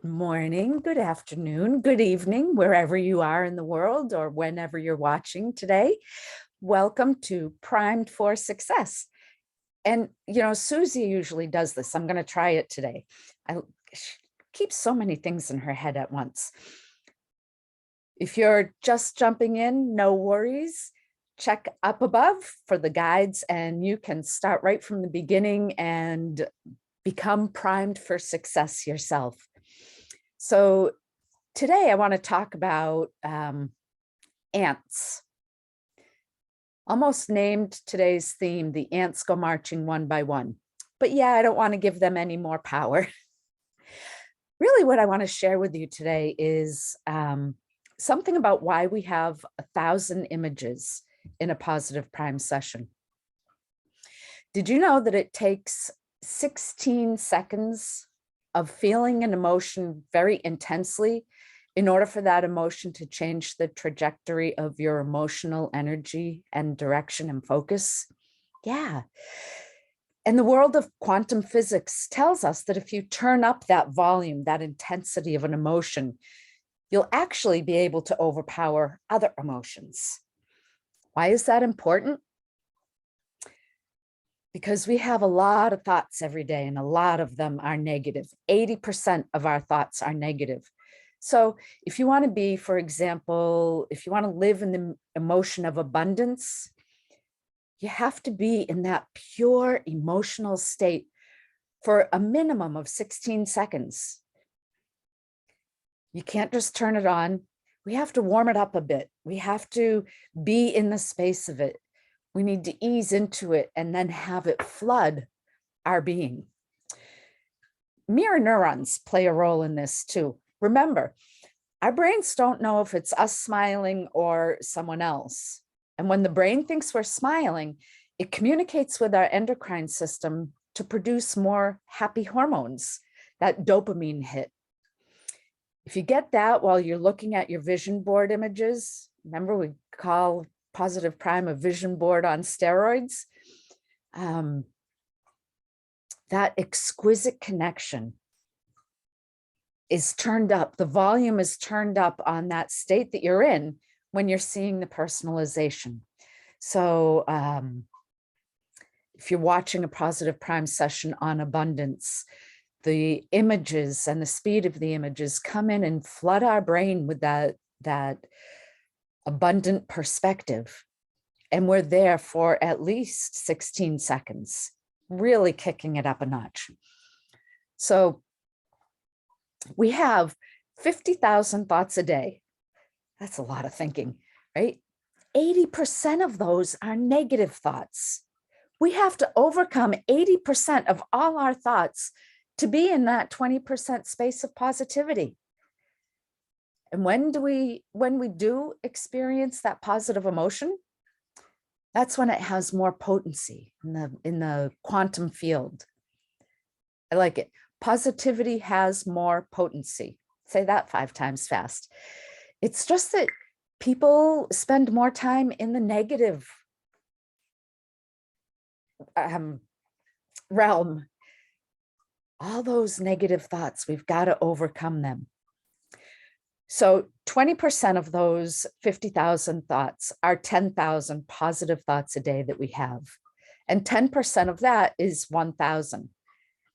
morning, good afternoon, good evening, wherever you are in the world or whenever you're watching today. Welcome to Primed for Success. And, Susie usually does this. I'm going to try it today. She keeps so many things in her head at once. If you're just jumping in, no worries. Check up above for the guides and you can start right from the beginning and become primed for success yourself. So today I want to talk about ants. Almost named today's theme, the ants go marching one by one. But yeah, I don't want to give them any more power. Really what I want to share with you today is something about why we have 1,000 images in a positive prime session. Did you know that it takes 16 seconds of feeling an emotion very intensely in order for that emotion to change the trajectory of your emotional energy and direction and focus? Yeah. And the world of quantum physics tells us that if you turn up that volume, that intensity of an emotion, you'll actually be able to overpower other emotions. Why is that important? Because we have a lot of thoughts every day and a lot of them are negative. 80% of our thoughts are negative. So if you want to be, for example, if you want to live in the emotion of abundance, you have to be in that pure emotional state for a minimum of 16 seconds. You can't just turn it on. We have to warm it up a bit. We have to be in the space of it. We need to ease into it and then have it flood our being. Mirror neurons play a role in this too. Remember, our brains don't know if it's us smiling or someone else. And when the brain thinks we're smiling, it communicates with our endocrine system to produce more happy hormones, that dopamine hit. If you get that while you're looking at your vision board images, remember we call positive prime a vision board on steroids, that exquisite connection is turned up. The volume is turned up on that state that you're in when you're seeing the personalization. So if you're watching a positive prime session on abundance, the images and the speed of the images come in and flood our brain with that abundant perspective. And we're there for at least 16 seconds, really kicking it up a notch. So we have 50,000 thoughts a day. That's a lot of thinking, right? 80% of those are negative thoughts. We have to overcome 80% of all our thoughts to be in that 20% space of positivity. And when we do experience that positive emotion, that's when it has more potency in the quantum field. I like it. Positivity has more potency. Say that 5 times fast. It's just that people spend more time in the negative realm. All those negative thoughts, we've got to overcome them. So 20% of those 50,000 thoughts are 10,000 positive thoughts a day that we have. And 10% of that is 1,000.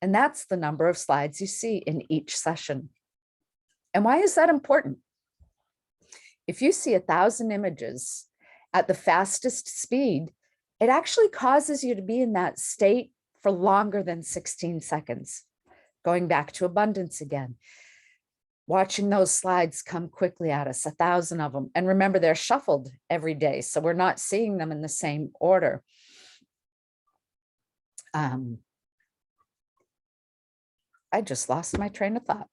And that's the number of slides you see in each session. And why is that important? If you see 1,000 images at the fastest speed, it actually causes you to be in that state for longer than 16 seconds. Going back to abundance again. Watching those slides come quickly at us, 1,000 of them. And remember, they're shuffled every day, so we're not seeing them in the same order. I just lost my train of thought.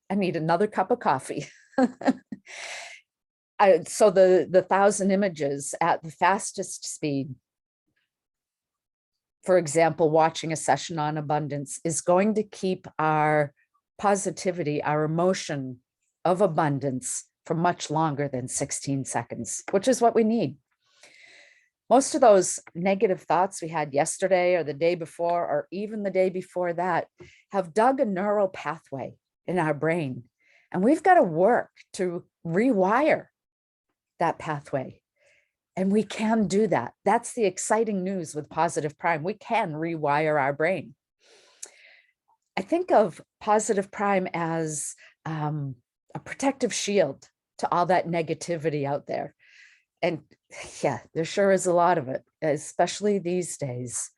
I need another cup of coffee. So the 1,000 images at the fastest speed, for example, watching a session on abundance is going to keep our positivity, our emotion of abundance for much longer than 16 seconds, which is what we need. Most of those negative thoughts we had yesterday or the day before, or even the day before that, have dug a neural pathway in our brain. And we've got to work to rewire that pathway. And we can do that. That's the exciting news with Positive Prime. We can rewire our brain. I think of Positive Prime as a protective shield to all that negativity out there. And yeah, there sure is a lot of it, especially these days.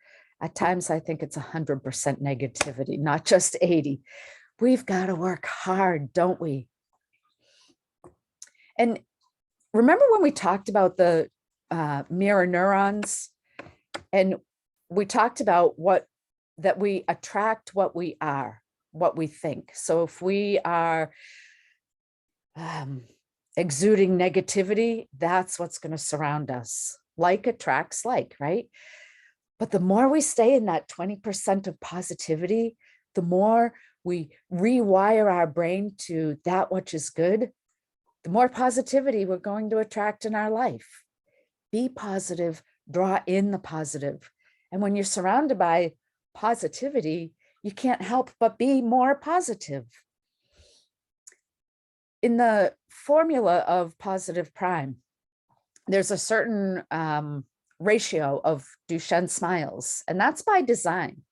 At times, I think it's 100% negativity, not just 80. We've got to work hard, don't we? And remember when we talked about the mirror neurons, and we talked about that we attract what we are, what we think. So if we are exuding negativity, that's what's going to surround us. Like attracts like, right? But the more we stay in that 20% of positivity, the more we rewire our brain to that which is good, the more positivity we're going to attract in our life. Be positive, draw in the positive. And when you're surrounded by positivity, you can't help but be more positive. In the formula of Positive Prime, there's a certain ratio of Duchenne smiles, and that's by design.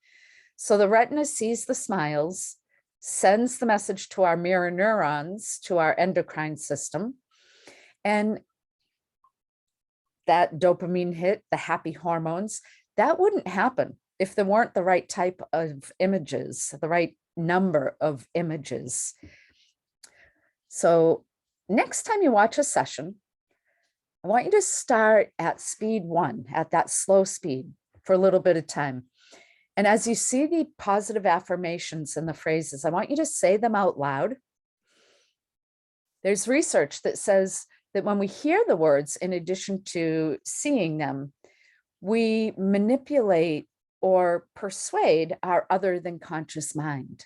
So the retina sees the smiles, sends the message to our mirror neurons, to our endocrine system, and that dopamine hit, the happy hormones, that wouldn't happen if there weren't the right type of images, the right number of images. So next time you watch a session, I want you to start at speed 1, at that slow speed for a little bit of time. And as you see the positive affirmations and the phrases, I want you to say them out loud. There's research that says that when we hear the words, in addition to seeing them, we manipulate or persuade our other than conscious mind.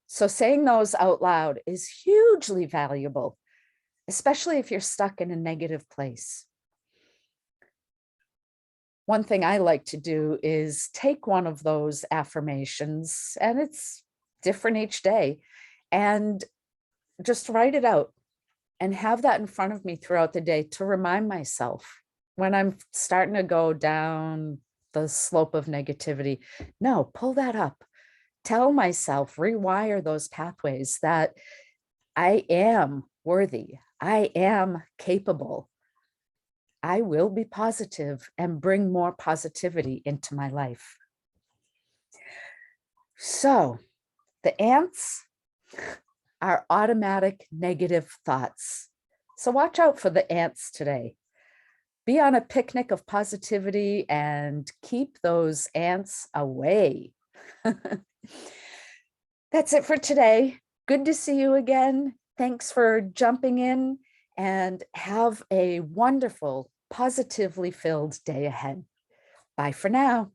So saying those out loud is hugely valuable, especially if you're stuck in a negative place. One thing I like to do is take one of those affirmations, and it's different each day, and just write it out and have that in front of me throughout the day to remind myself when I'm starting to go down the slope of negativity. No, pull that up. Tell myself, rewire those pathways that I am worthy. I am capable. I will be positive and bring more positivity into my life. So the ants are automatic negative thoughts. So watch out for the ants today. Be on a picnic of positivity and keep those ants away. That's it for today. Good to see you again. Thanks for jumping in, and have a wonderful, positively filled day ahead. Bye for now.